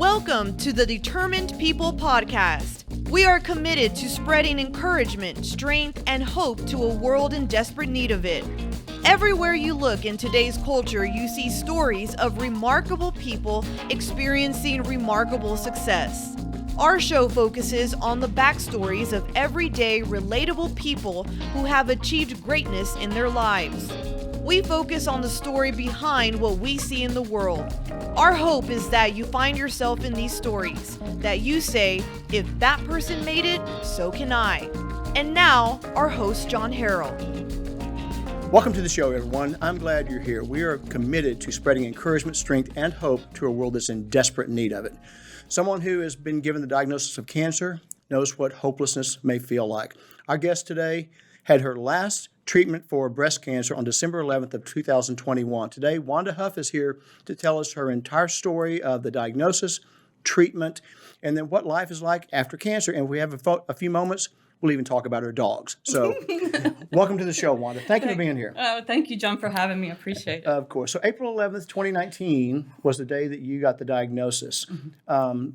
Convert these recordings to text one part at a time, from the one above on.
Welcome to the Determined People podcast. We are committed to spreading encouragement, strength, and hope to a world in desperate need of it. Everywhere you look in today's culture, you see stories of remarkable people experiencing remarkable success. Our show focuses on the backstories of everyday, relatable people who have achieved greatness in their lives. We focus on the story behind what we see in the world. Our hope is that you find yourself in these stories, that you say, if that person made it, so can I. And now, our host, John Harrell. Welcome to the show, everyone. I'm glad you're here. We are committed to spreading encouragement, strength, and hope to a world that's in desperate need of it. Someone who has been given the diagnosis of cancer knows what hopelessness may feel like. Our guest today had her last treatment for breast cancer on December 11th of 2021. Today, Wanda Huff is here to tell us her entire story of the diagnosis, treatment, and then what life is like after cancer. And if we have a few moments, we'll even talk about her dogs. So welcome to the show, Wanda. Thank you for being here. Thank you, John, for having me. I appreciate it. Of course. So April 11th, 2019 was the day that you got the diagnosis. Mm-hmm.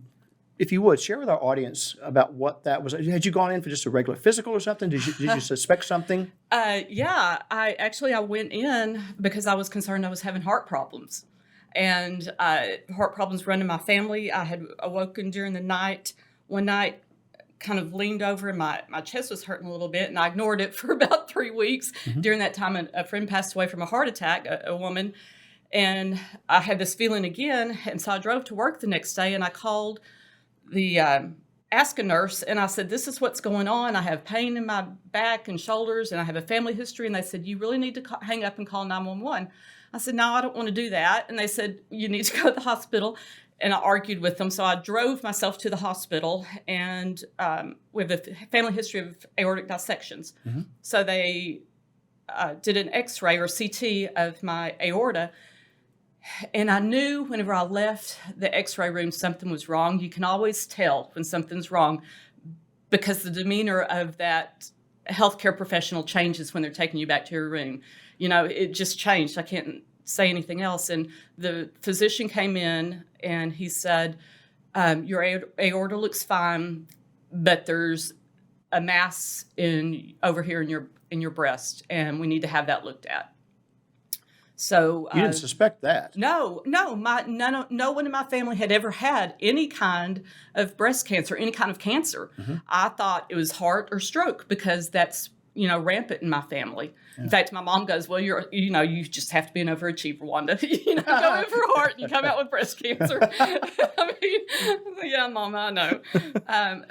If you would, share with our audience about what that was. Had you gone in for just a regular physical or something? Did you suspect something? Yeah, I went in because I was concerned I was having heart problems. And heart problems run in my family. I had awoken during the night. One night, kind of leaned over and my chest was hurting a little bit, and I ignored it for about 3 weeks. Mm-hmm. During that time, a friend passed away from a heart attack, a woman. And I had this feeling again. And so I drove to work the next day, and I called the ask a nurse, and I said, this is what's going on. I have pain in my back and shoulders, and I have a family history. And they said, you really need to hang up and call 911. I said, no, I don't want to do that. And they said, you need to go to the hospital. And I argued with them. So I drove myself to the hospital, and we have a family history of aortic dissections. Mm-hmm. So they did an X-ray or CT of my aorta. And I knew whenever I left the X-ray room, something was wrong. You can always tell when something's wrong because the demeanor of that healthcare professional changes when they're taking you back to your room. You know, it just changed. I can't say anything else. And the physician came in and he said, your aorta looks fine, but there's a mass over here in your breast, and we need to have that looked at. So you didn't suspect that? No. No one in my family had ever had any kind of breast cancer, any kind of cancer. Mm-hmm. I thought it was heart or stroke because that's rampant in my family. Yeah. In fact, my mom goes, well, you just have to be an overachiever, Wanda. Go in for heart and you come out with breast cancer. I mean, yeah, Mom, I know.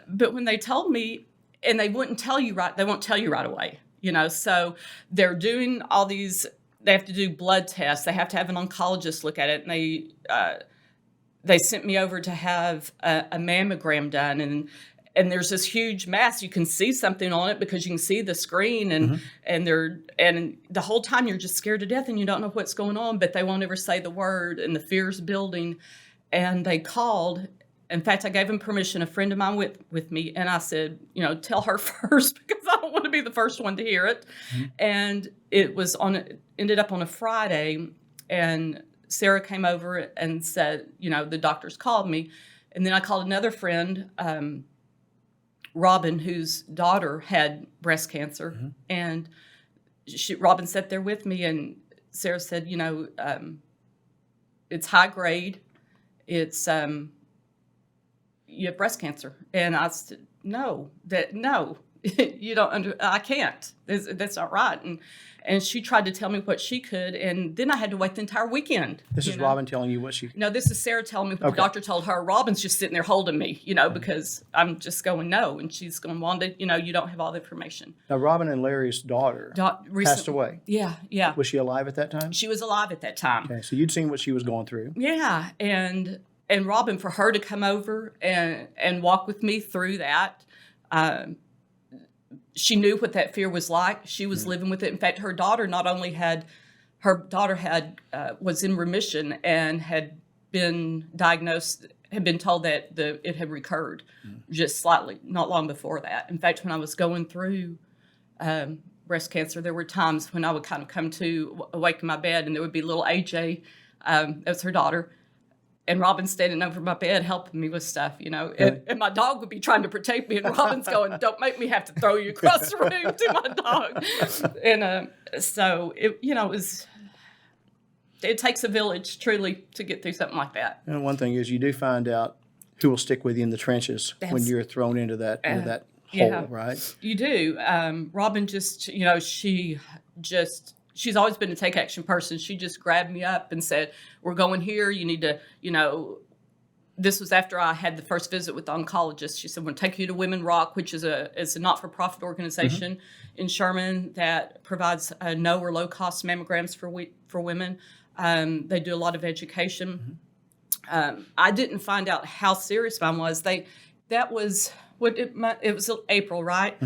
But when they told me, and they won't tell you right away, so they're doing all these. They have to do blood tests. They have to have an oncologist look at it. And they sent me over to have a mammogram done. And there's this huge mass. You can see something on it because you can see the screen. And mm-hmm. and the whole time you're just scared to death and you don't know what's going on. But they won't ever say the word, and the fear's building. And they called. In fact, I gave them permission, a friend of mine with me, and I said, tell her first because I don't want to be the first one to hear it. Mm-hmm. And it ended up on a Friday, and Sarah came over and said, the doctors called me. And then I called another friend, Robin, whose daughter had breast cancer. Mm-hmm. And Robin sat there with me, and Sarah said, it's high grade. It's, you have breast cancer. And I said, no, you don't I can't. That's not right. And she tried to tell me what she could, and then I had to wait the entire weekend. This is Robin telling you what she... No, this is Sarah telling me what the doctor told her. Robin's just sitting there holding me, because I'm just going, no. And she's going, Wanda, you don't have all the information. Now, Robin and Larry's daughter passed away. Yeah. Was she alive at that time? She was alive at that time. Okay, so you'd seen what she was going through. Yeah, and Robin, for her to come over and walk with me through that, she knew what that fear was like. She was living with it. In fact, her daughter was in remission and had been diagnosed, had been told that it had recurred just slightly, not long before that. In fact, when I was going through breast cancer, there were times when I would kind of come to awake in my bed, and there would be little AJ, that was her daughter, and Robin's standing over my bed helping me with stuff, Yeah. and my dog would be trying to protect me, and Robin's going, "Don't make me have to throw you across the room to my dog." And so it takes a village truly to get through something like that. And one thing is, you do find out who will stick with you in the trenches when you're thrown into that hole, right? You do. Robin just, she's always been a take action person. She just grabbed me up and said, "We're going here. You need to, this was after I had the first visit with the oncologist. She said, "We'll take you to Women Rock," which is a not-for-profit organization in Sherman that provides no or low-cost mammograms for women. They do a lot of education. I didn't find out how serious mine was. It was April, right?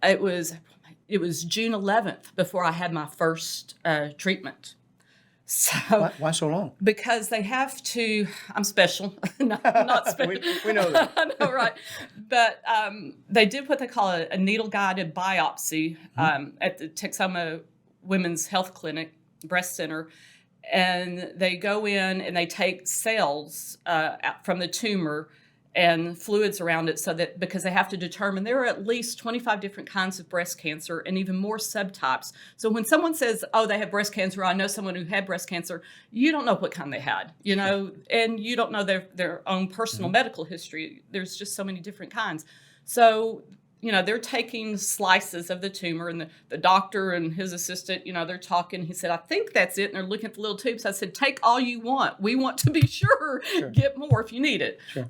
It was June 11th before I had my first treatment. So Why so long? because they have to. I'm special, not special. we know that. I know, right? But they did what they call a needle-guided biopsy at the Texoma Women's Health Clinic, Breast Center. And they go in and they take cells out from the tumor and fluids around it because they have to determine there are at least 25 different kinds of breast cancer and even more subtypes. So when someone says, "Oh, they have breast cancer," I know someone who had breast cancer, you don't know what kind they had, and you don't know their own personal medical history. There's just so many different kinds. So they're taking slices of the tumor, and the doctor and his assistant, they're talking. He said, "I think that's it." And they're looking at the little tubes. I said, "Take all you want. We want to be sure. Get more if you need it." Sure.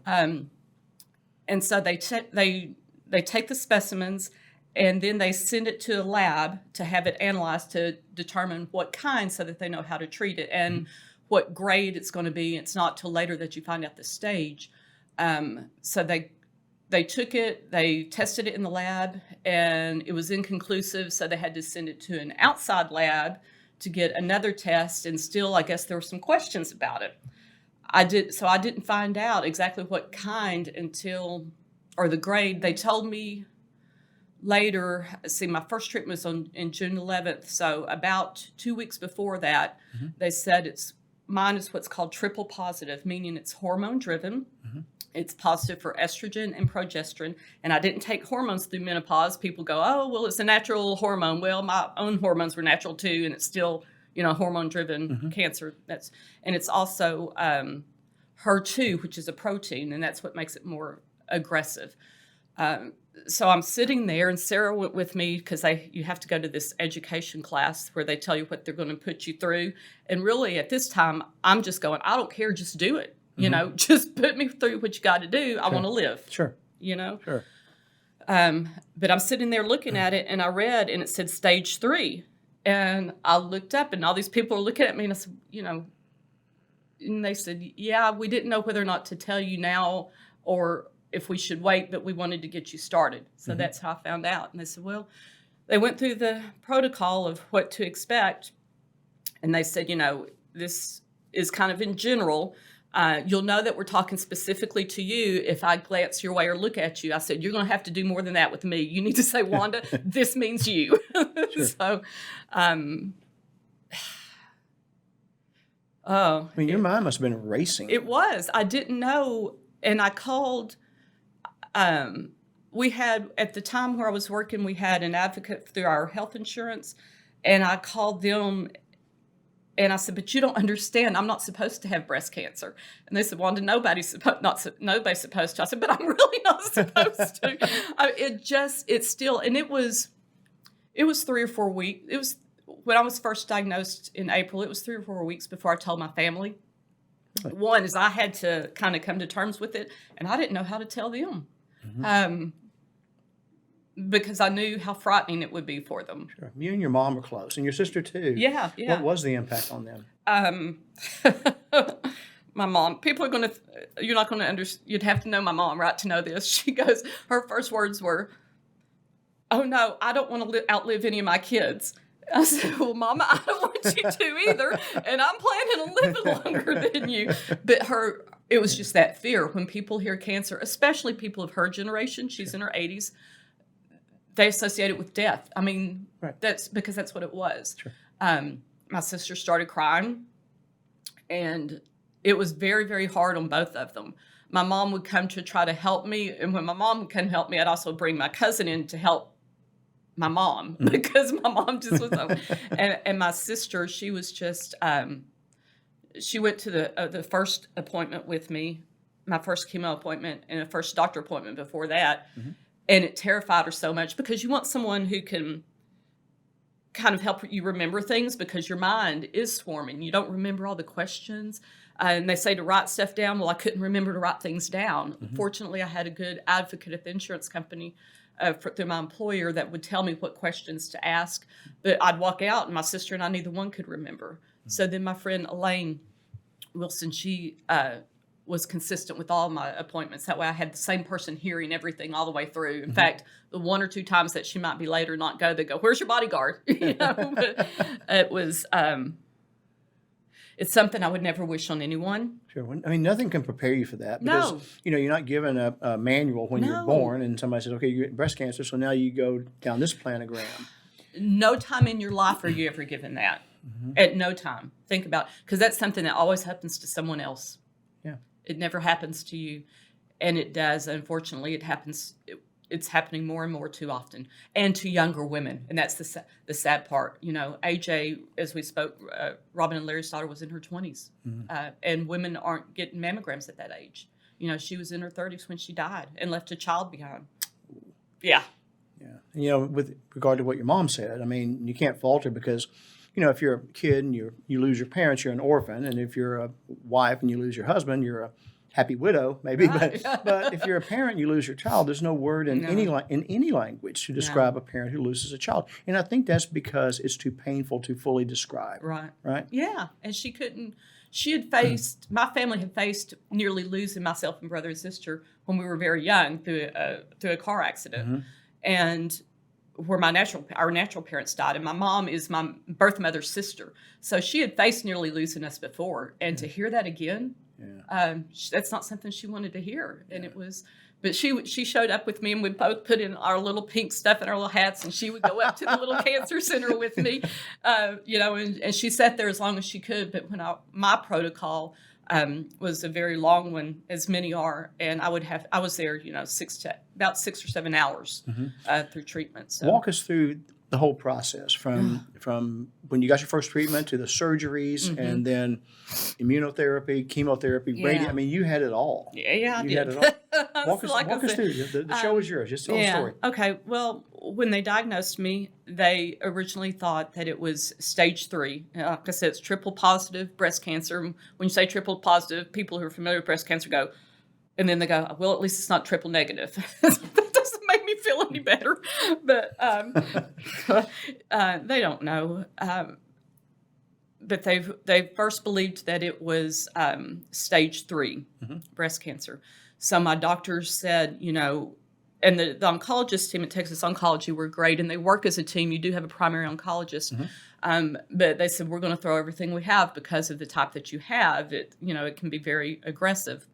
And so they take the specimens, and then they send it to a lab to have it analyzed to determine what kind, so that they know how to treat it and what grade it's going to be. It's not till later that you find out the stage. So they took it, they tested it in the lab, and it was inconclusive, so they had to send it to an outside lab to get another test, and still, I guess there were some questions about it. I didn't find out exactly what kind or the grade. They told me later. See, my first treatment was in June 11th, so about 2 weeks before that, they said mine is what's called triple positive, meaning it's hormone-driven. It's positive for estrogen and progesterone. And I didn't take hormones through menopause. People go, "Oh, well, it's a natural hormone." Well, my own hormones were natural too, and it's still, hormone-driven cancer. And it's also HER2, which is a protein, and that's what makes it more aggressive. So I'm sitting there, and Sarah went with me because you have to go to this education class where they tell you what they're going to put you through. And really, at this time, I'm just going, "I don't care, just do it. Just put me through what you got to do. I want to live." Sure. Sure. But I'm sitting there looking at it, and I read, and it said stage 3. And I looked up, and all these people are looking at me, and I said, and they said, "Yeah, we didn't know whether or not to tell you now or if we should wait, but we wanted to get you started." So that's how I found out. And they said, well, they went through the protocol of what to expect. And they said, this is kind of in general. You'll know that we're talking specifically to you if I glance your way or look at you. I said, "You're going to have to do more than that with me. You need to say, 'Wanda, this means you.'" Sure. So, your mind must have been racing. it was. I didn't know. And I called. We had, at the time where I was working, we had an advocate through our health insurance. And I called them. And I said, "But you don't understand. I'm not supposed to have breast cancer." And they said, "Wanda, nobody's supposed to." I said, "But I'm really not supposed to." It's still, and it was 3 or 4 weeks. It was when I was first diagnosed in April. It was 3 or 4 weeks before I told my family. Really? One is I had to kind of come to terms with it, and I didn't know how to tell them. Because I knew how frightening it would be for them. Sure. You and your mom are close, and your sister too. Yeah. What was the impact on them? My mom, you're not going to understand. You'd have to know my mom, right, to know this. She goes, her first words were, "Oh no, I don't want to outlive any of my kids." I said, "Well, Mama, I don't want you to either, and I'm planning on living longer than you." But it was just that fear. When people hear cancer, especially people of her generation, she's in her 80s, they associate it with death. I mean, That's because that's what it was. Sure. My sister started crying, and it was very, very hard on both of them. My mom would come to try to help me. And when my mom would come help me, I'd also bring my cousin in to help my mom because my mom just was, and my sister, she was just, she went to the first appointment with me, my first chemo appointment and a first doctor appointment before that. And it terrified her so much because you want someone who can kind of help you remember things because your mind is swarming. You don't remember all the questions. And they say to write stuff down. Well, I couldn't remember to write things down. Fortunately, I had a good advocate at the insurance company through my employer that would tell me what questions to ask. But I'd walk out and my sister and I, neither one could remember. So then my friend Elaine Wilson, she was consistent with all my appointments. That way I had the same person hearing everything all the way through. In fact, the one or two times that she might be late or not go, they go, "Where's your bodyguard?" But it was, it's something I would never wish on anyone. Sure. I mean, nothing can prepare you for that because, No. you're not given a manual when you're No. born and somebody says, okay, you get breast cancer, so now you go down this planogram. No time in your life are you ever given that. At no time. Think about, because that's something that always happens to someone else. Yeah. It never happens to you. And it does. Unfortunately, it happens. It's happening more and more too often, and to younger women. And that's the sad part. AJ, as we spoke, Robin and Larry's daughter was in her 20s. And women aren't getting mammograms at that age. She was in her 30s when she died and left a child behind. Yeah. Yeah. And, with regard to what your mom said, I mean, you can't fault her because, if you're a kid and you lose your parents, you're an orphan. And if you're a wife and you lose your husband, you're a happy widow, maybe. Right. But if you're a parent, you lose your child. There's no word in any language to describe a parent who loses a child. And I think that's because it's too painful to fully describe. Right? Yeah. And she couldn't. She had faced, my family had faced nearly losing myself and brother and sister when we were very young through a car accident. And where our natural parents died. And my mom is my birth mother's sister. So she had faced nearly losing us before. And to hear that again, that's not something she wanted to hear. And it was, but she showed up with me and we both put in our little pink stuff in our little hats and she would go up to the little cancer center with me, and she sat there as long as she could. But when my protocol was a very long one, as many are, and I was there, about 6 or 7 hours through treatment. So. Walk us through the whole process from when you got your first treatment to the surgeries and then immunotherapy, chemotherapy, radio. I mean, you had it all. Yeah, I did. Had it all. Walk us through. The show is yours. Just tell the story. Okay. Well, when they diagnosed me, they originally thought that it was stage 3. Like I said, it's triple positive breast cancer. When you say triple positive, people who are familiar with breast cancer go, and then they go, well, at least it's not triple negative. That doesn't make me feel any better. But they don't know. But they first believed that it was stage 3 breast cancer. So my doctors said, and the oncologist team at Texas Oncology were great, and they work as a team. You do have a primary oncologist. But they said, we're going to throw everything we have because of the type that you have. It can be very aggressive.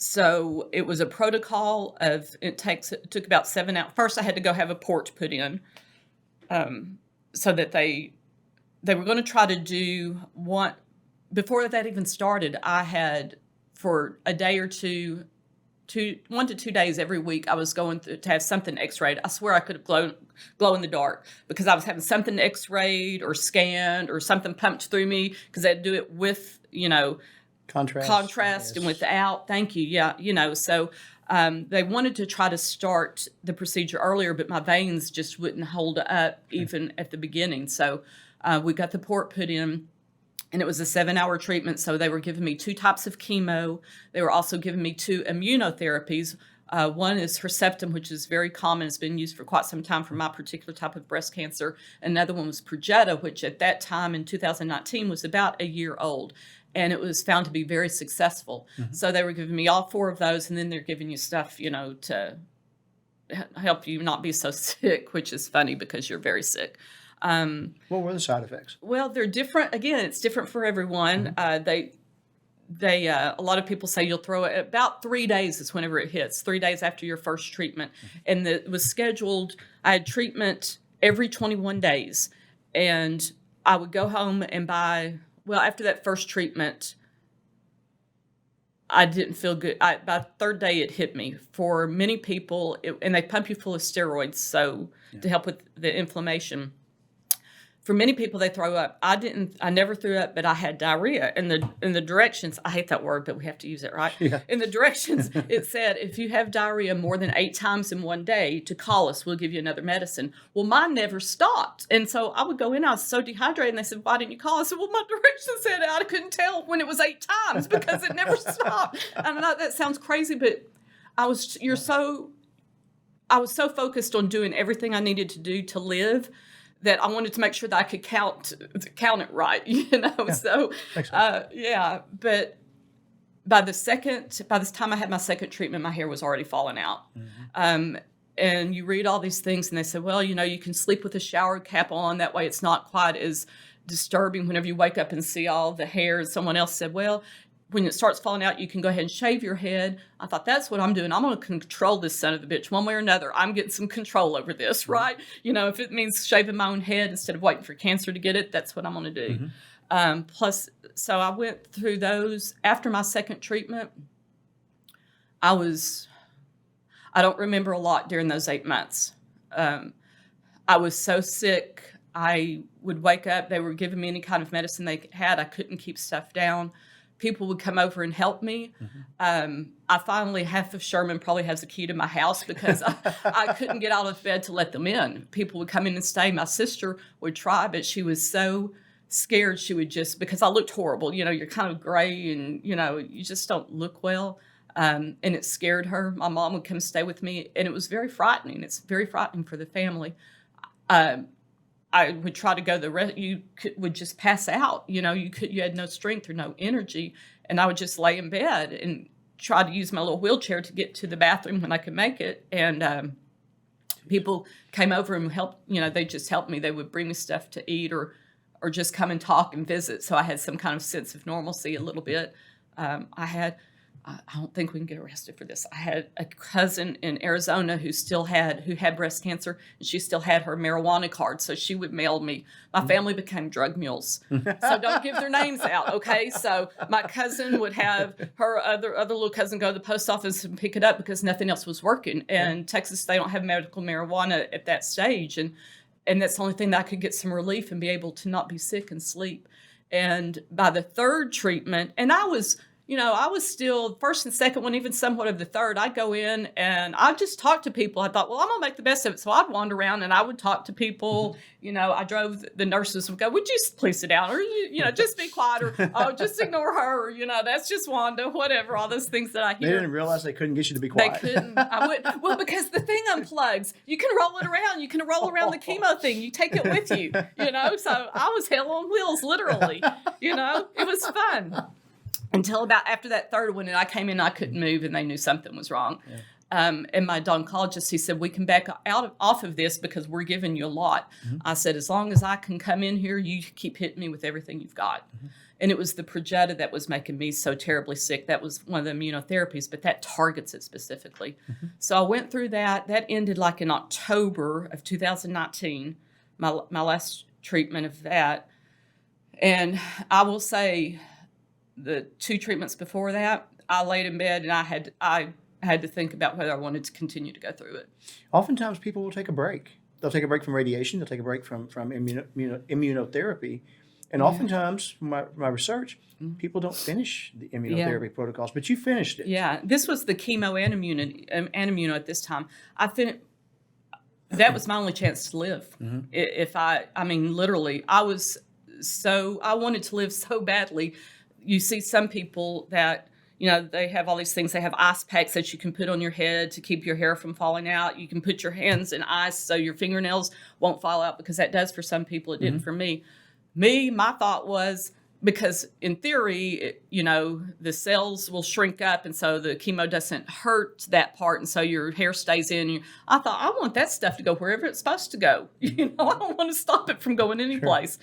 So it was a protocol of, it took about 7 hours. First, I had to go have a port put in so that they were going to try to do one. Before that even started, I had, for a day or two, 1 to 2 days every week, I was going to have something x-rayed. I swear I could have glow in the dark because I was having something x-rayed or scanned or something pumped through me because they had to do it with, contrast and without. Thank you. Yeah. So they wanted to try to start the procedure earlier, but my veins just wouldn't hold up even at the beginning. So we got the port put in, and it was a 7-hour treatment. So they were giving me 2 types of chemo. They were also giving me 2 immunotherapies. One is Herceptin, which is very common. It's been used for quite some time for my particular type of breast cancer. Another one was Perjeta, which at that time in 2019 was about a year old. And it was found to be very successful. So they were giving me all 4 of those, and then they're giving you stuff, to help you not be so sick, which is funny because you're very sick. What were the side effects? Well, they're different. Again, it's different for everyone. They a lot of people say you'll throw it about 3 days is whenever it hits, 3 days after your first treatment. And it was scheduled. I had treatment every 21 days, and I would go home and after that first treatment, I didn't feel good. By the third day, it hit me. For many people, and they pump you full of steroids to help with the inflammation. For many people, they throw up. I never threw up, but I had diarrhea. In the directions, I hate that word, but we have to use it, right? Yeah. In the directions, it said, if you have diarrhea more than 8 times in one day, to call us, we'll give you another medicine. Well, mine never stopped. And so I would go in, I was so dehydrated, and they said, why didn't you call? I said, well, my directions said I couldn't tell when it was 8 times because it never stopped. I know that sounds crazy, but I was so focused on doing everything I needed to do to live that I wanted to make sure that I could count it right, Yeah. So, but by the time I had my second treatment, my hair was already falling out. And you read all these things and they say, well, you can sleep with a shower cap on. That way it's not quite as disturbing whenever you wake up and see all the hair. Someone else said, well, when it starts falling out, you can go ahead and shave your head. I thought, that's what I'm doing. I'm going to control this son of a bitch one way or another. I'm getting some control over this, right? If it means shaving my own head instead of waiting for cancer to get it, that's what I'm going to do. So I went through those. After my second treatment, I don't remember a lot during those 8 months. I was so sick. I would wake up. They were giving me any kind of medicine they had. I couldn't keep stuff down. People would come over and help me. I finally, half of Sherman probably has the key to my house because I couldn't get out of bed to let them in. People would come in and stay. My sister would try, but she was so scared she would just, because I looked horrible. You're kind of gray and, you just don't look well. And it scared her. My mom would come stay with me, and it was very frightening. It's very frightening for the family. I would try to go would just pass out. You had no strength or no energy. And I would just lay in bed and try to use my little wheelchair to get to the bathroom when I could make it. And people came over and helped, they just helped me. They would bring me stuff to eat or just come and talk and visit. So I had some kind of sense of normalcy a little bit. I don't think we can get arrested for this. I had a cousin in Arizona who had breast cancer, and she still had her marijuana card. So she would mail me. My family became drug mules. So don't give their names out, okay? So my cousin would have her other little cousin go to the post office and pick it up because nothing else was working. And Texas, they don't have medical marijuana at that stage. And that's the only thing that I could get some relief and be able to not be sick and sleep. And by the third treatment, and I was still first and second one, even somewhat of the third. I'd go in and I'd just talk to people. I thought, well, I'm going to make the best of it. So I'd wander around and I would talk to people. I drove, the nurses would go, would you please sit down? Or, just be quiet. Or, oh, just ignore her. Or, that's just Wanda, whatever, all those things that I hear. They didn't realize they couldn't get you to be quiet. They couldn't. Well, because the thing unplugs. You can roll it around. You can roll around the chemo thing. You take it with you, So I was hell on wheels, literally. It was fun. Until about after that third one, and I came in, I couldn't move, and they knew something was wrong. Yeah. And my oncologist, he said, we can back off of this because we're giving you a lot. I said, as long as I can come in here, you keep hitting me with everything you've got. And it was the Perjeta that was making me so terribly sick. That was one of the immunotherapies, but that targets it specifically. So I went through that. That ended like in October of 2019, my last treatment of that. And I will say, the 2 treatments before that, I laid in bed and I had to think about whether I wanted to continue to go through it. Oftentimes people will take a break. They'll take a break from radiation. They'll take a break from immunotherapy. And oftentimes, from my research, people don't finish the immunotherapy protocols, but you finished it. Yeah, this was the chemo and immuno at this time. That was my only chance to live. Literally, I wanted to live so badly. You see some people that, they have all these things. They have ice packs that you can put on your head to keep your hair from falling out. You can put your hands in ice so your fingernails won't fall out, because that does for some people. It didn't for me. My thought was, because in theory, the cells will shrink up, and so the chemo doesn't hurt that part, and so your hair stays in. I thought, I want that stuff to go wherever it's supposed to go. I don't want to stop it from going any place.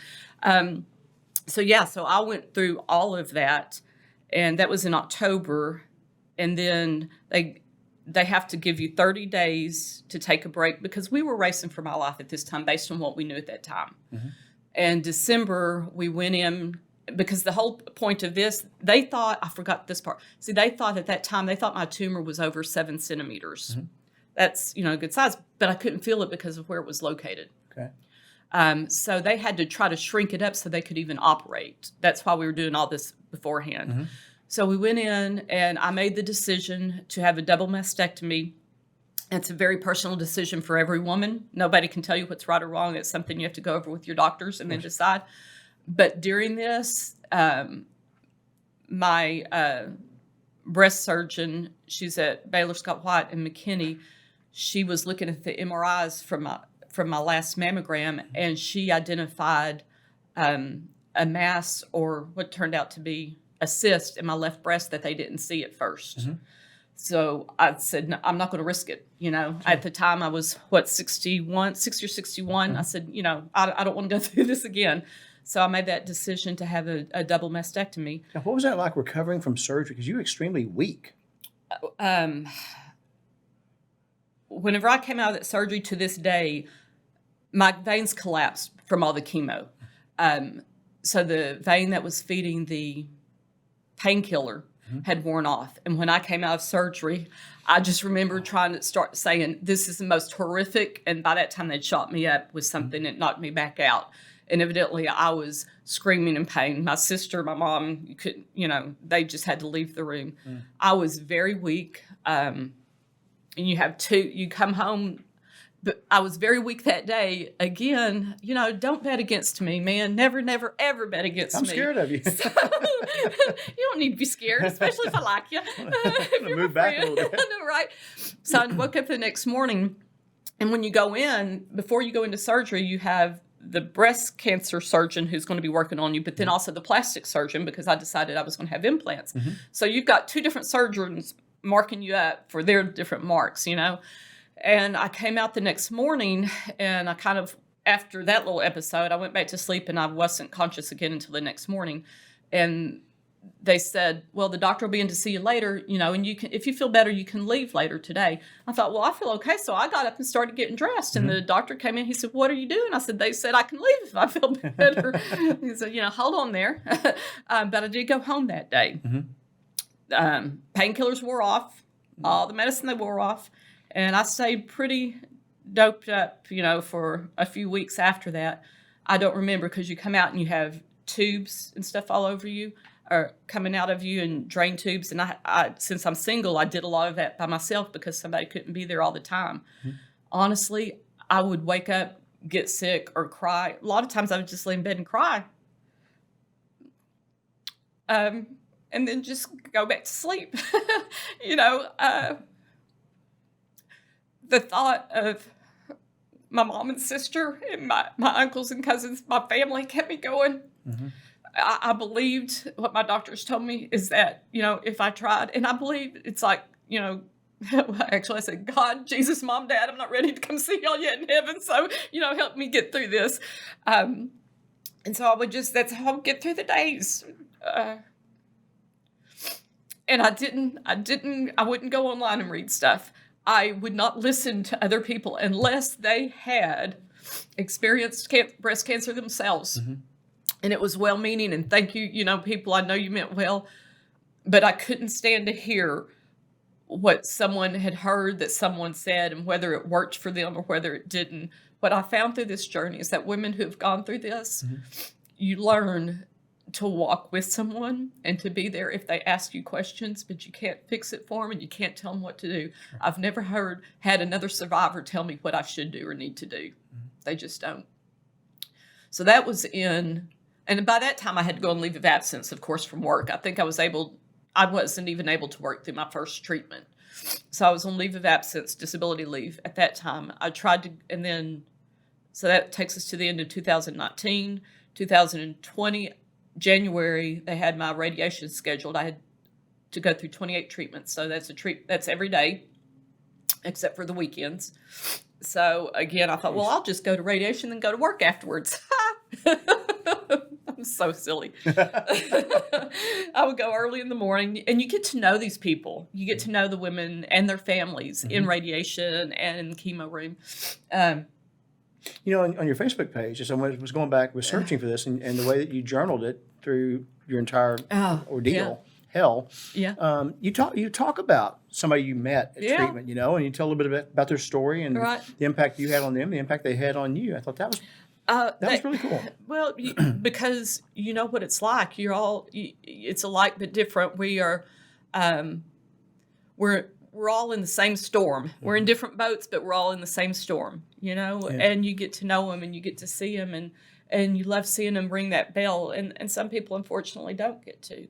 So I went through all of that, and that was in October, and then they have to give you 30 days to take a break, because we were racing for my life at this time based on what we knew at that time. And December, we went in because the whole point of this, they thought, I forgot this part. See, they thought at that time, they thought my tumor was over 7 centimeters. That's, a good size, but I couldn't feel it because of where it was located. Okay. So they had to try to shrink it up so they could even operate. That's why we were doing all this beforehand. So we went in and I made the decision to have a double mastectomy. It's a very personal decision for every woman. Nobody can tell you what's right or wrong. It's something you have to go over with your doctors and then decide. But during this, my breast surgeon, she's at Baylor Scott White and McKinney, she was looking at the MRIs from my last mammogram, and she identified a mass, or what turned out to be a cyst in my left breast that they didn't see at first. So I said, no, I'm not going to risk it. At the time I was 60 or 61. I said, I don't want to go through this again. So I made that decision to have a double mastectomy. Now, what was that like recovering from surgery? Because you were extremely weak. Whenever I came out of that surgery to this day, my veins collapsed from all the chemo. So the vein that was feeding the painkiller had worn off. And when I came out of surgery, I just remember trying to start saying, this is the most horrific. And by that time they'd shot me up with something that knocked me back out. And evidently I was screaming in pain. My sister, my mom, they just had to leave the room. I was very weak. And you come home, but I was very weak that day. Again, don't bet against me, man. Never, never, ever bet against me. I'm scared of you. So, you don't need to be scared, especially if I like you. If you're move my back a friend. little bit. I know, right? So I woke up the next morning, and when you go in, before you go into surgery, you have the breast cancer surgeon who's going to be working on you, but then also the plastic surgeon, because I decided I was going to have implants. So you've got 2 different surgeons marking you up for their different marks, And I came out the next morning, and I kind of, after that little episode, I went back to sleep, and I wasn't conscious again until the next morning. And they said, well, the doctor will be in to see you later, and you can, if you feel better, you can leave later today. I thought, well, I feel okay. So I got up and started getting dressed, and the doctor came in. He said, what are you doing? I said, they said I can leave if I feel better. He said, hold on there. But I did go home that day. Painkillers wore off. All the medicine, they wore off. And I stayed pretty doped up, for a few weeks after that. I don't remember, because you come out and you have tubes and stuff all over you, or coming out of you, and drain tubes. And I since I'm single, I did a lot of that by myself because somebody couldn't be there all the time. Honestly, I would wake up, get sick, or cry. A lot of times I would just lay in bed and cry. And then just go back to sleep. The thought of my mom and sister and my uncles and cousins, my family, kept me going. I believed what my doctors told me is that, if I tried, and I believe it's like, actually I said, God, Jesus, Mom, Dad, I'm not ready to come see y'all yet in heaven. So, help me get through this. And so I would that's how I would get through the days. And I wouldn't go online and read stuff. I would not listen to other people unless they had experienced breast cancer themselves. And it was well-meaning, and thank you, people, I know you meant well, but I couldn't stand to hear what someone had heard that someone said, and whether it worked for them or whether it didn't. What I found through this journey is that women who have gone through this, you learn to walk with someone and to be there if they ask you questions, but you can't fix it for them and you can't tell them what to do. I've never had another survivor tell me what I should do or need to do. They just don't. So that was and by that time I had to go on leave of absence, of course, from work. I think I wasn't even able to work through my first treatment. So I was on leave of absence, disability leave at that time. I tried to, and then, so that takes us to the end of 2019, 2020, January, they had my radiation scheduled. I had to go through 28 treatments. So that's every day, except for the weekends. So again, I thought, well, I'll just go to radiation and go to work afterwards. I'm so silly. I would go early in the morning, and you get to know these people. You get to know the women and their families in radiation and in the chemo room. On your Facebook page, as I was going back, was searching for this, and the way that you journaled it through your entire ordeal, hell. Yeah. You talk about somebody you met at Yeah. treatment, and you tell a little bit about their story and Right. the impact you had on them, the impact they had on you. I thought that was really cool. Well, because you know what it's like. It's alike but different. We are, we're all in the same storm. We're in different boats, but we're all in the same storm, and you get to know them and you get to see them and you love seeing them ring that bell. And some people, unfortunately, don't get to.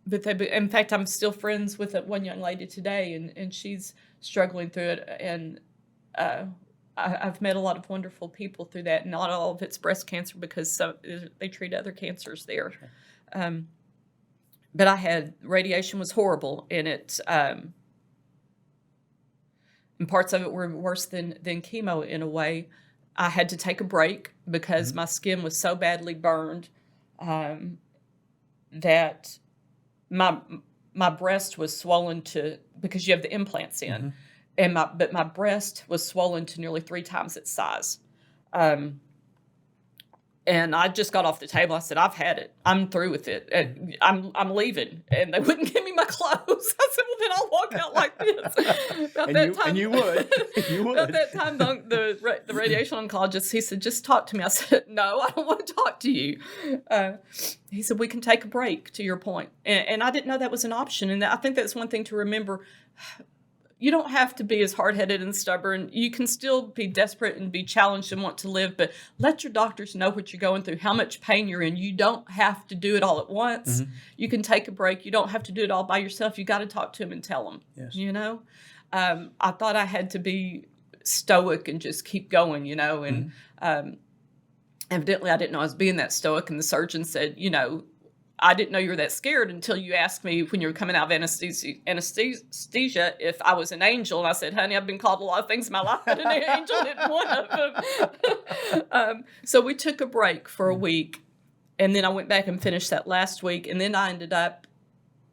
But in fact, I'm still friends with one young lady today, and she's struggling through it. And I've met a lot of wonderful people through that. Not all of it's breast cancer because they treat other cancers there. Sure. But I had radiation was horrible, and and parts of it were worse than chemo in a way. I had to take a break because my skin was so badly burned that my breast was swollen because you have the implants in, and my breast was swollen to nearly 3 times its size. And I just got off the table. I said, I've had it. I'm through with it. I'm leaving. And they wouldn't give me my clothes. I said, well, then I'll walk out like this. And you would. You would. At that time, the radiation oncologist, he said, just talk to me. I said, no, I don't want to talk to you. He said, we can take a break, to your point. And I didn't know that was an option. And I think that's one thing to remember. You don't have to be as hard-headed and stubborn. You can still be desperate and be challenged and want to live, but let your doctors know what you're going through, how much pain you're in. You don't have to do it all at once. You can take a break. You don't have to do it all by yourself. You got to talk to them and tell them, yes. I thought I had to be stoic and just keep going, and evidently I didn't know I was being that stoic, and the surgeon said, I didn't know you were that scared until you asked me when you were coming out of anesthesia if I was an angel. And I said, honey, I've been called a lot of things in my life, but an angel isn't one of them. So we took a break for a week, and then I went back and finished that last week. And then I ended up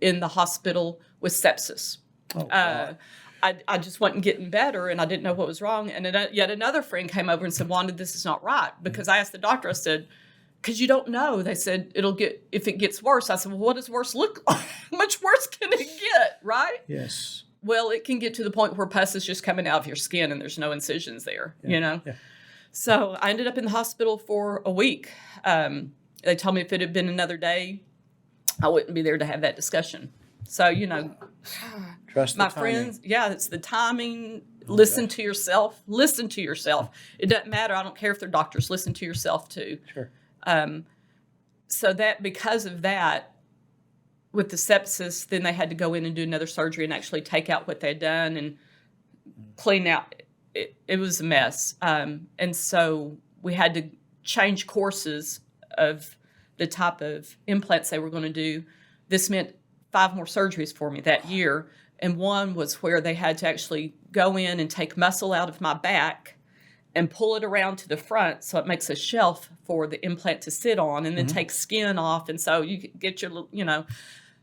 in the hospital with sepsis. Oh, wow. I just wasn't getting better, and I didn't know what was wrong. And then yet another friend came over and said, Wanda, this is not right. Because I asked the doctor, I said, because you don't know. They said, if it gets worse. I said, well, what does worse look like? How much worse can it get, right? Yes. Well, it can get to the point where pus is just coming out of your skin and there's no incisions there, Yeah. So I ended up in the hospital for a week. They told me if it had been another day, I wouldn't be there to have that discussion. So, Trust my the timing. friends, it's the timing. Listen to yourself. Listen to yourself. It doesn't matter. I don't care if they're doctors. Listen to yourself too. Sure. So that because of that, with the sepsis, then they had to go in and do another surgery and actually take out what they'd done and clean out. It was a mess. And so we had to change courses of the type of implants they were going to do. This meant 5 more surgeries for me that year. And one was where they had to actually go in and take muscle out of my back and pull it around to the front so it makes a shelf for the implant to sit on, and then take skin off. And so you get your little,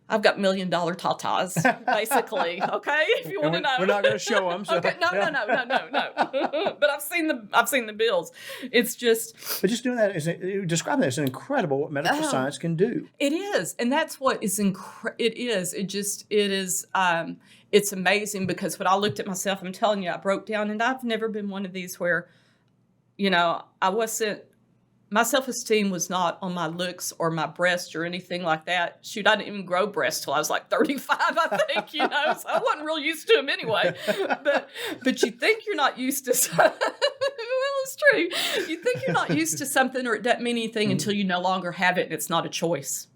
I've got $1 million tatas, basically, okay, if you want to know. We're not going to show them. So. Okay, no. But I've seen the bills. It's just. But just doing that, describing that as incredible what medical science can do. It is. And that's what is it is. It's amazing because when I looked at myself, I'm telling you, I broke down, and I've never been one of these where, my self-esteem was not on my looks or my breast or anything like that. Shoot, I didn't even grow breasts till I was like 35, I think, so I wasn't real used to them anyway. But you think you're not used to something. Well, it's true. You think you're not used to something, or it doesn't mean anything until you no longer have it and it's not a choice.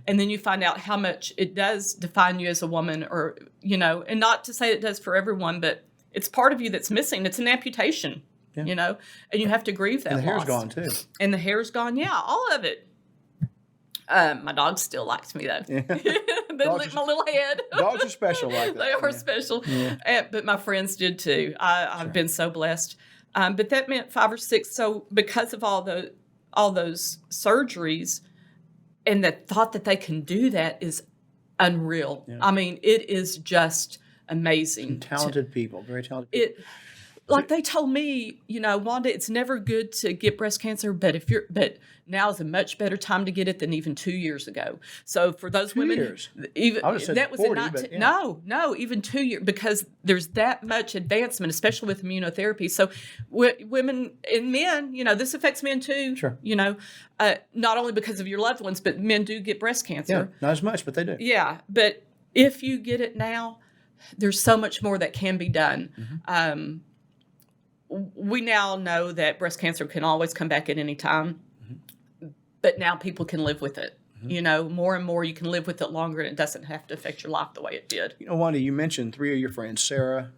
And then you find out how much it does define you as a woman, or, and not to say it does for everyone, but it's part of you that's missing. It's an amputation. And you have to grieve that And the hair's loss. gone too. And the hair's gone, all of it. My dog still likes me though. Yeah. They lick my little head. Dogs are special like that. They are special. Yeah. But my friends did too. I've been so blessed. But that meant 5 or 6. So because of all those surgeries, and the thought that they can do that is unreal. Yeah. I mean, it is just amazing. Some talented people, very talented people. Like they told me, Wanda, it's never good to get breast cancer, but now is a much better time to get it than even 2 years ago. So for those 2 women, years. even I would have said that was 40, a but yeah. no, even 2 years, because there's that much advancement, especially with immunotherapy. So women and men, this affects men too. Sure. Not only because of your loved ones, but men do get breast cancer. Yeah, not as much, but they do. Yeah, but if you get it now, there's so much more that can be done. Mm-hmm. We now know that breast cancer can always come back at any time, but now people can live with it. More and more you can live with it longer, and it doesn't have to affect your life the way it did. Wanda, you mentioned 3 of your friends, Sarah,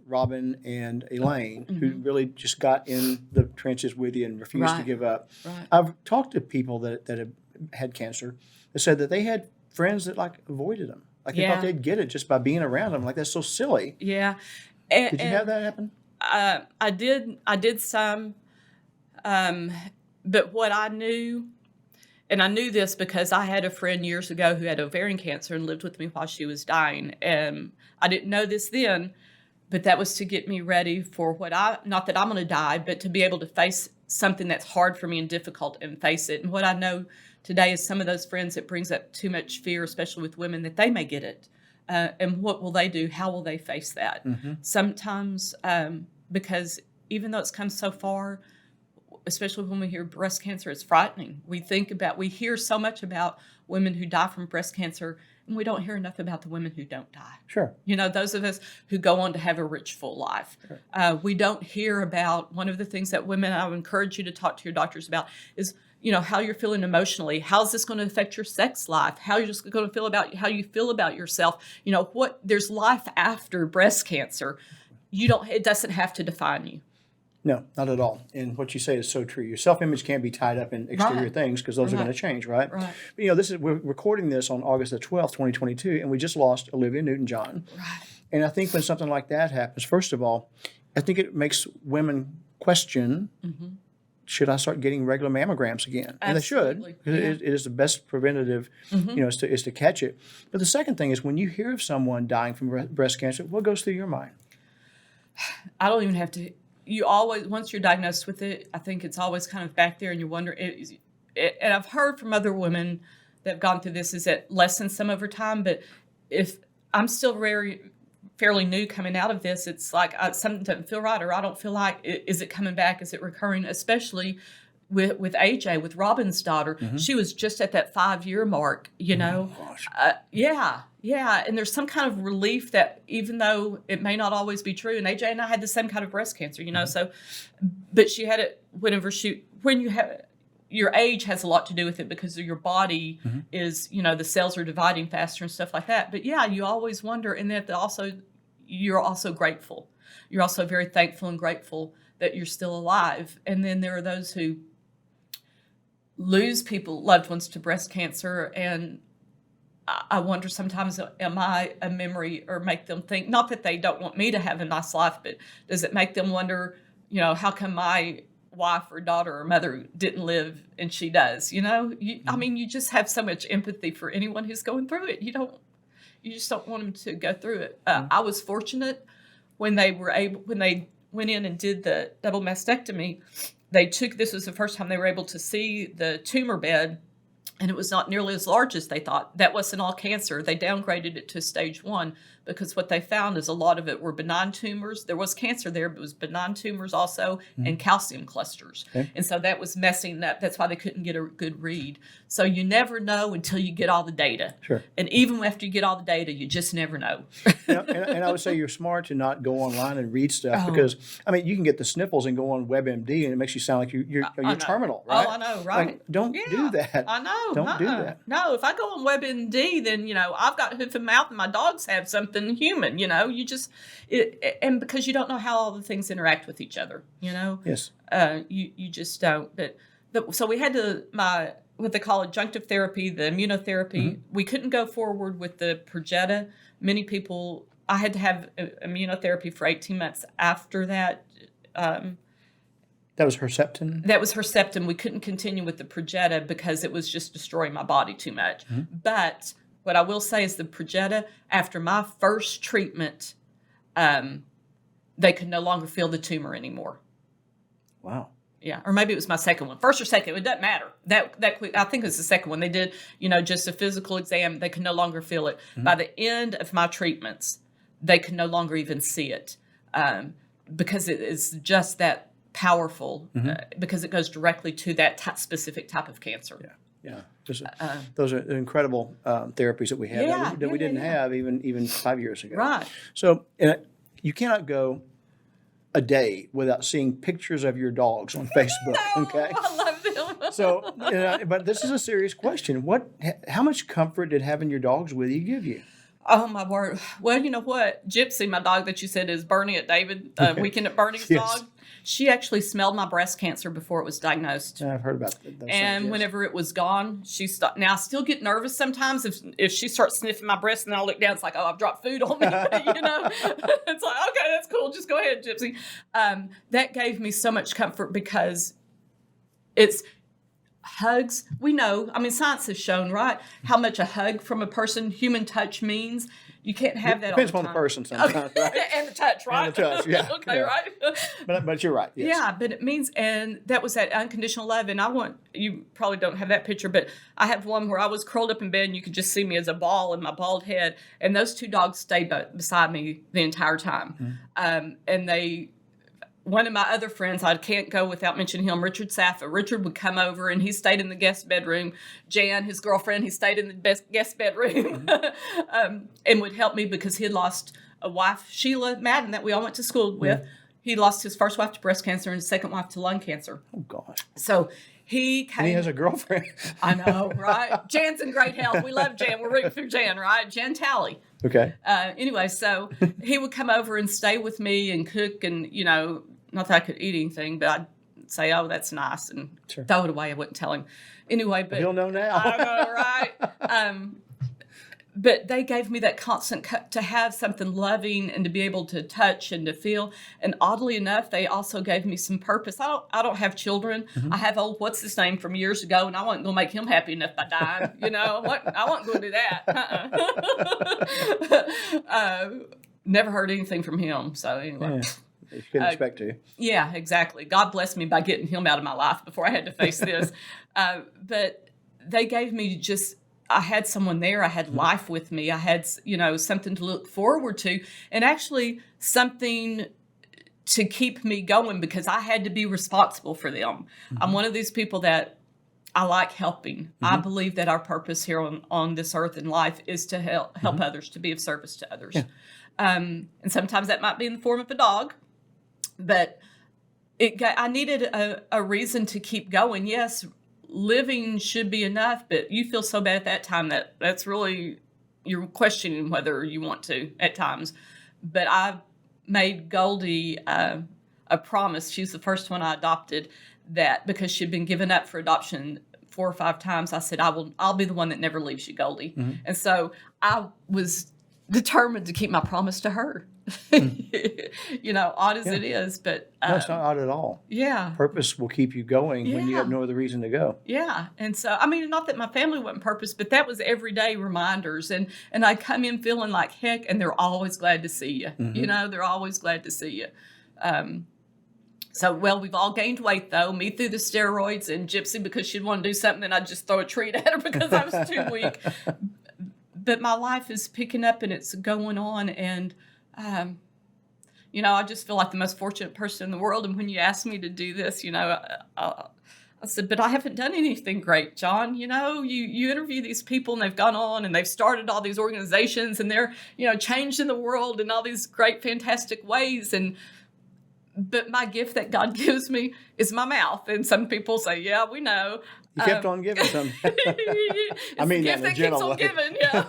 Robin, and Elaine, who really just got in the trenches with you and refused to give up. Right. I've talked to people that have had cancer that said that they had friends that avoided them. They thought they'd get it just by being around them. That's so silly. Yeah. Did you have that happen? I did some, but what I knew, and I knew this because I had a friend years ago who had ovarian cancer and lived with me while she was dying. And I didn't know this then, but that was to get me ready for not that I'm going to die, but to be able to face something that's hard for me and difficult and face it. And what I know today is some of those friends, it brings up too much fear, especially with women, that they may get it. And what will they do? How will they face that? Sometimes, because even though it's come so far, especially when we hear breast cancer, it's frightening. We hear so much about women who die from breast cancer, and we don't hear enough about the women who don't die. Sure. Those of us who go on to have a rich, full life. Sure. We don't hear about, one of the things that women, I would encourage you to talk to your doctors about is, how you're feeling emotionally. How's this going to affect your sex life? How you're just going to feel about how you feel about yourself? There's life after breast cancer. It doesn't have to define you. No, not at all. And what you say is so true. Your self-image can't be tied up in exterior things because those are going to change, right? Right. But, we're recording this on August the 12th, 2022, and we just lost Olivia Newton-John. Right. And I think when something like that happens, first of all, I think it makes women question, should I start getting regular mammograms again? And Absolutely. They should. It is the best preventative, is to catch it. But the second thing is when you hear of someone dying from breast cancer, what goes through your mind? I don't even have to. You always, once you're diagnosed with it, I think it's always kind of back there, and you wonder. And I've heard from other women that have gone through this, is it lessens some over time. But if I'm still fairly new coming out of this, it's like something doesn't feel right, or I don't feel like, is it coming back? Is it recurring? Especially with AJ, with Robin's daughter, she was just at that 5-year mark, Oh, gosh. Yeah. And there's some kind of relief that even though it may not always be true, and AJ and I had the same kind of breast cancer, so, but she had it when you have, your age has a lot to do with it because your body is, the cells are dividing faster and stuff like that. But yeah, you always wonder, and that you're also grateful. You're also very thankful and grateful that you're still alive. And then there are those who lose loved ones to breast cancer, and I wonder sometimes, am I a memory, or make them think, not that they don't want me to have a nice life, but does it make them wonder, how come my wife or daughter or mother didn't live and she does? I mean, you just have so much empathy for anyone who's going through it. You just don't want them to go through it. I was fortunate when they went in and did the double mastectomy. This was the first time they were able to see the tumor bed, and it was not nearly as large as they thought. That wasn't all cancer. They downgraded it to stage 1 because what they found is a lot of it were benign tumors. There was cancer there, but it was benign tumors also, and calcium clusters. Okay. And so that was messing up. That's why they couldn't get a good read. So you never know until you get all the data. Sure. And even after you get all the data, you just never know. And I would say you're smart to not go online and read stuff because, you can get the sniffles and go on WebMD, and it makes you sound like you're terminal, right? Oh, I know, right? Don't do that. I know. Don't do that. No, if I go on WebMD, then, I've got hoof and mouth and my dogs have something human, you just, and because you don't know how all the things interact with each other, Yes. You just don't. But so we had what they call adjunctive therapy, the immunotherapy. We couldn't go forward with the Perjeta. Many people, I had to have immunotherapy for 18 months after that. That was Herceptin? That was Herceptin. We couldn't continue with the Perjeta because it was just destroying my body too much. But what I will say is the Perjeta, after my first treatment, they could no longer feel the tumor anymore. Wow. Yeah, or maybe it was my second one. First or second, it doesn't matter. That quick, I think it was the second one. They did, just a physical exam. They could no longer feel it. By the end of my treatments, they could no longer even see it because it is just that powerful because it goes directly to that specific type of cancer. Yeah. Those are incredible therapies that we have that we didn't have even 5 years ago. Right. So you cannot go a day without seeing pictures of your dogs on Facebook. Okay. I love them. So, but this is a serious question. How much comfort did having your dogs with you give you? Oh, my word. Well, you know what? Gypsy, my dog that you said is Bernie at David, Weekend at Bernie's Yes. dog, she actually smelled my breast cancer before it was diagnosed. I've heard about that. And whenever it was gone, she stopped. Now, I still get nervous sometimes if she starts sniffing my breast and then I look down, it's like, oh, I've dropped food on me, It's like, okay, that's cool. Just go ahead, Gypsy. That gave me so much comfort because it's hugs. We know, science has shown, right, how much a hug from a person, human touch means. You can't have that Depends all on the the time. person sometimes, right? And the touch, right? And the touch, yeah. Okay, yeah. right? But you're right. Yes. Yeah, but it means, and that was that unconditional love. And you probably don't have that picture, but I have one where I was curled up in bed and you could just see me as a ball in my bald head. And those two dogs stayed beside me the entire time. And one of my other friends, I can't go without mentioning him, Richard Saffa. Richard would come over and he stayed in the guest bedroom. Jan, his girlfriend, he stayed in the guest bedroom and would help me because he had lost a wife, Sheila Madden, that we all went to school with. He lost his first wife to breast cancer and his second wife to lung cancer. Oh, gosh. So he came. And he has a girlfriend. I know, right? Jan's in great health. We love Jan. We're rooting for Jan, right? Jan Talley. Okay. Anyway, so he would come over and stay with me and cook and, not that I could eat anything, but I'd say, oh, that's nice, and throw it away. I wouldn't tell him. Anyway, but He'll know now. I know, right? But they gave me that constant to have something loving and to be able to touch and to feel. And oddly enough, they also gave me some purpose. I don't have children. I have old what's his name from years ago, and I wasn't going to make him happy enough by dying. I wasn't going to do that. Never heard anything from him. So anyway. Yeah. You couldn't expect to. Yeah, exactly. God bless me by getting him out of my life before I had to face this. But they gave me I had someone there. I had life with me. I had, something to look forward to and actually something to keep me going because I had to be responsible for them. I'm one of these people that I like helping. I believe that our purpose here on this earth and life is to help others, to be of service to others. Yeah. And sometimes that might be in the form of a dog. But I needed a reason to keep going. Yes, living should be enough, but you feel so bad at that time that's really, you're questioning whether you want to at times. But I made Goldie a promise. She's the first one I adopted, that because she'd been given up for adoption 4 or 5 times, I said, I'll be the one that never leaves you, Goldie. And so I was determined to keep my promise to her. Odd as it is, but no, it's not odd at all. Yeah, purpose will keep you going when you have no other reason to go. Yeah, and so not that my family wasn't purpose, but that was everyday reminders, and I come in feeling like heck, and they're always glad to see you. They're always glad to see you. We've all gained weight though. Me through the steroids, and Gypsy because she'd want to do something, and I'd just throw a treat at her because I was too weak. But my life is picking up and it's going on, and I just feel like the most fortunate person in the world. And when you asked me to do this, I said, but I haven't done anything great, John. You interview these people and they've gone on and they've started all these organizations and they're, changing the world in all these great, fantastic ways. But my gift that God gives me is my mouth. And some people say, yeah, we know. You kept on giving some. I mean, that in a gentle way. Giving, yeah.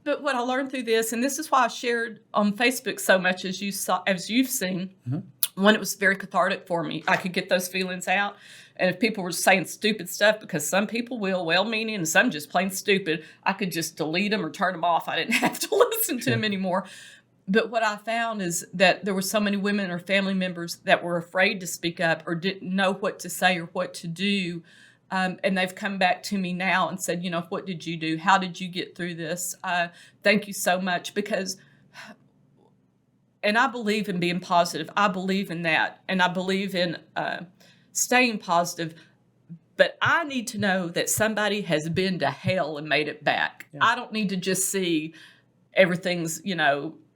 But what I learned through this, and this is why I shared on Facebook so much as you've seen, one, it was very cathartic for me. I could get those feelings out. And if people were saying stupid stuff, because some people will, well-meaning, and some just plain stupid, I could just delete them or turn them off. I didn't have to listen to them anymore. But what I found is that there were so many women or family members that were afraid to speak up or didn't know what to say or what to do. And they've come back to me now and said, what did you do? How did you get through this? Thank you so much. Because And I believe in being positive. I believe in that. And I believe in staying positive. But I need to know that somebody has been to hell and made it back. Yeah. I don't need to just see everything's,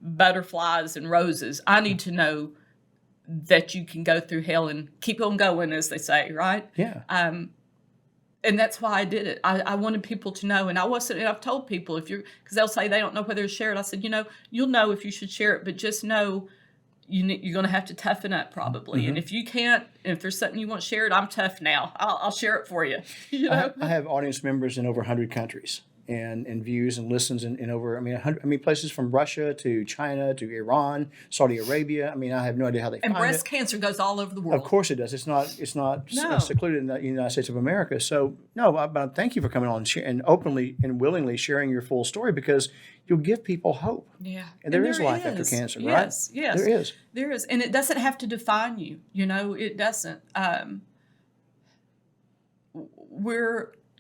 butterflies and roses. I need to know that you can go through hell and keep on going, as they say, right? Yeah. And that's why I did it. I wanted people to know, and I've told people, because they'll say they don't know whether to share it. I said, you'll know if you should share it, but just know you're going to have to toughen up probably. And if you can't, if there's something you want shared, I'm tough now. I'll share it for you. I have audience members in over 100 countries. And views and listens in over, places from Russia to China to Iran, Saudi Arabia. I have no idea how they find it. And breast cancer goes all over the world. Of course it does. It's not secluded in the United States of America. So, but thank you for coming on and openly and willingly sharing your full story, because you'll give people hope. Yeah. And there is life after cancer, right? Yes. There is. There is. And it doesn't have to define you. It doesn't.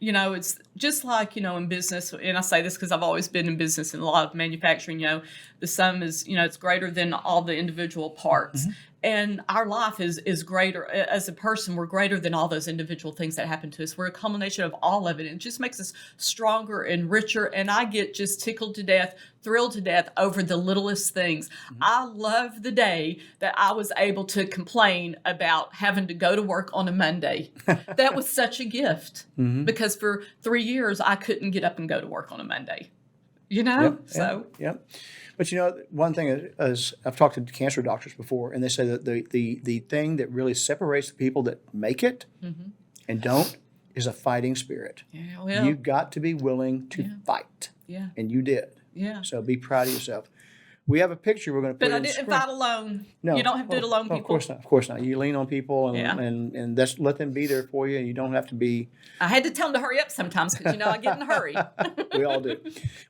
It's just like, in business, and I say this because I've always been in business and a lot of manufacturing, the sum is, it's greater than all the individual parts. And our life is greater. As a person, we're greater than all those individual things that happen to us. We're a culmination of all of it. And it just makes us stronger and richer. And I get just tickled to death, thrilled to death over the littlest things. I love the day that I was able to complain about having to go to work on a Monday. That was such a gift, because for 3 years, I couldn't get up and go to work on a Monday. Yep. But one thing is I've talked to cancer doctors before, and they say that the thing that really separates the people that make it and don't is a fighting spirit. Yeah, well, you've got to be willing to fight. Yeah. And you did. Yeah. So be proud of yourself. We have a picture we're going to put But I in didn't screen. fight alone. No, you don't have to do it alone, people. Of course not. You lean on people and that's, let them be there for you, and you don't have to be. I had to tell them to hurry up sometimes because, I get in a hurry. We all do.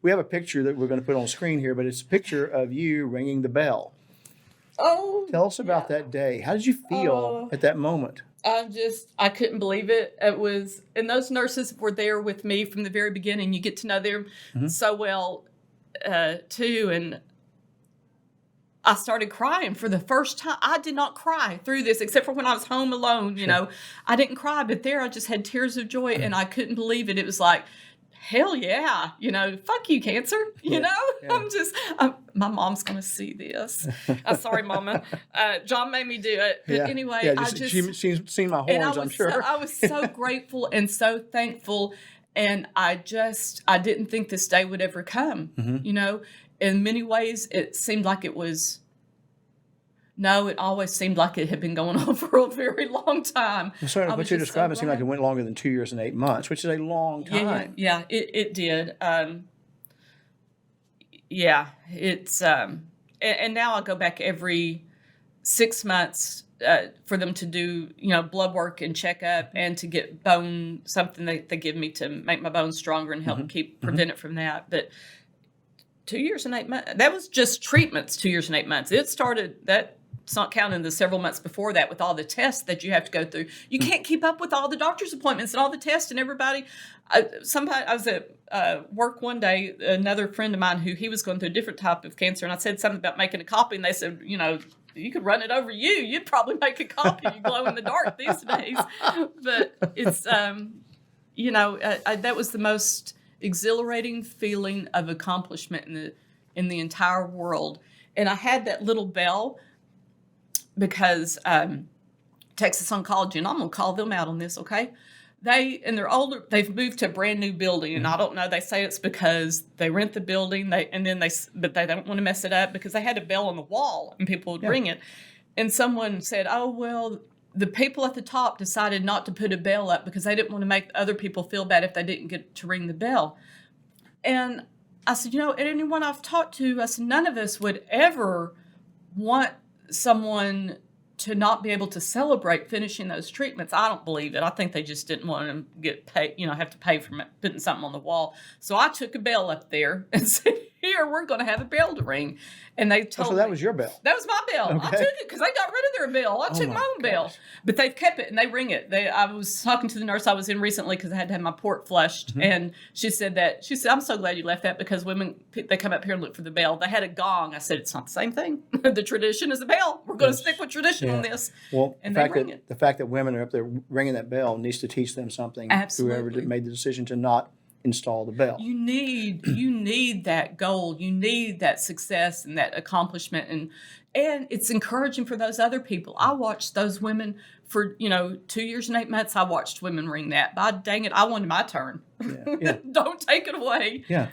We have a picture that we're going to put on screen here, but it's a picture of you ringing the bell. Oh. Tell us about that day. How did you feel at that moment? I couldn't believe it. It was, and those nurses were there with me from the very beginning. You get to know them so well, too. And I started crying for the first time. I did not cry through this, except for when I was home alone, I didn't cry, but there I just had tears of joy, and I couldn't believe it. It was like, hell yeah, fuck you, cancer, Yeah. My mom's going to see this. Sorry, Mama. John made me do it. But anyway, she's seen my horns, I'm sure. I was so grateful and so thankful. And I didn't think this day would ever come, In many ways, it seemed like it always seemed like it had been going on for a very long time. So what you're describing seemed like it went longer than 2 years and 8 months, which is a long time. Yeah, it did. It's and now I go back every 6 months for them to do blood work and checkup, and to get something they give me to make my bones stronger and help prevent it from that. But 2 years and 8 months, that was just treatments. 2 years and 8 months. It started that. It's not counting the several months before that with all the tests that you have to go through. You can't keep up with all the doctor's appointments and all the tests and everybody. I was at work one day, another friend of mine he was going through a different type of cancer, and I said something about making a copy, and they said, you could run it over you. You'd probably make a copy. You glow in the dark these days. But it's, that was the most exhilarating feeling of accomplishment in the entire world. And I had that little bell because Texas Oncology, and I'm going to call them out on this, okay? They're older. They've moved to a brand new building, and I don't know. They say it's because they rent the building, but they don't want to mess it up because they had a bell on the wall and people would ring it. And someone said, "Oh well, the people at the top decided not to put a bell up because they didn't want to make other people feel bad if they didn't get to ring the bell." And I said, anyone I've talked to, I said, none of us would ever want someone to not be able to celebrate finishing those treatments. I don't believe it. I think they just didn't want to get paid, have to pay for putting something on the wall. So I took a bell up there and said, here, we're going to have a bell to ring. And they told So that me, was your bell. that was my bell. Okay. I took it because they got rid of their bell. I took my own bell. But they've kept it and they ring it. I was talking to the nurse I was in recently because I had to have my port flushed. And she said, I'm so glad you left that because women, they come up here and look for the bell. They had a gong. I said, it's not the same thing. The tradition is the bell. We're going to stick with tradition on this. Well, and the fact that women are up there ringing that bell needs to teach them something. Absolutely. Whoever made the decision to not install the bell. You need that goal. You need that success and that accomplishment, and it's encouraging for those other people. I watched those women for 2 years and 8 months. I watched women ring that. By dang it, I wanted my turn. Yeah. Don't take it away. Yeah.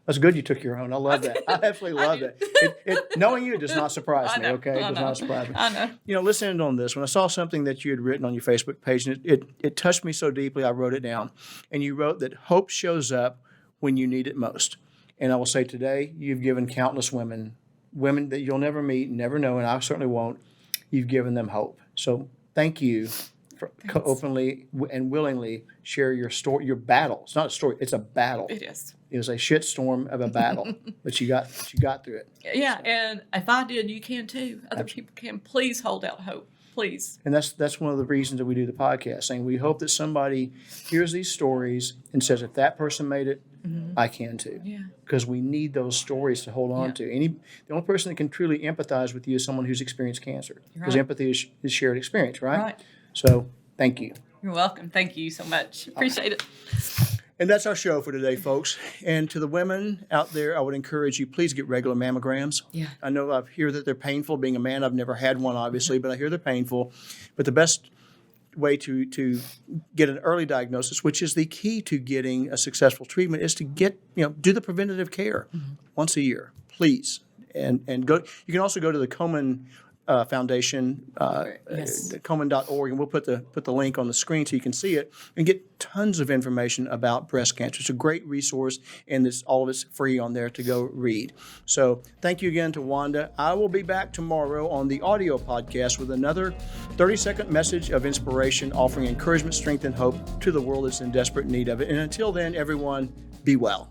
That's good you took your own. I love that. I absolutely love that. Knowing you does not surprise me, okay? It does not surprise me. I know. Listening on this, when I saw something that you had written on your Facebook page, and it touched me so deeply, I wrote it down. And you wrote that hope shows up when you need it most. And I will say today, you've given countless women that you'll never meet, never know, and I certainly won't, you've given them hope. So thank you for openly and willingly share your story, your battle. It's not a story, it's a battle. It is. It was a shitstorm of a battle, but you got through it. Yeah, and if I did, you can too. Other people can. Please hold out hope, please. And that's one of the reasons that we do the podcast. Saying we hope that somebody hears these stories and says, if that person made it, I can too. Yeah. Because we need those stories to hold on to. The only person that can truly empathize with you is someone who's experienced cancer. Because empathy is shared experience, right? Right. So thank you. You're welcome. Thank you so much. Appreciate it. And that's our show for today, folks. And to the women out there, I would encourage you, please get regular mammograms. Yeah. I know I hear that they're painful. Being a man, I've never had one, obviously, but I hear they're painful. But the best way to get an early diagnosis, which is the key to getting a successful treatment, is to do the preventative care once a year, please. And go. You can also go to the Komen Foundation, Yes. Komen.org, and we'll put the link on the screen so you can see it and get tons of information about breast cancer. It's a great resource, and all of it's free on there to go read. So thank you again to Wanda. I will be back tomorrow on the audio podcast with another 30-second message of inspiration, offering encouragement, strength, and hope to the world that's in desperate need of it. And until then, everyone, be well.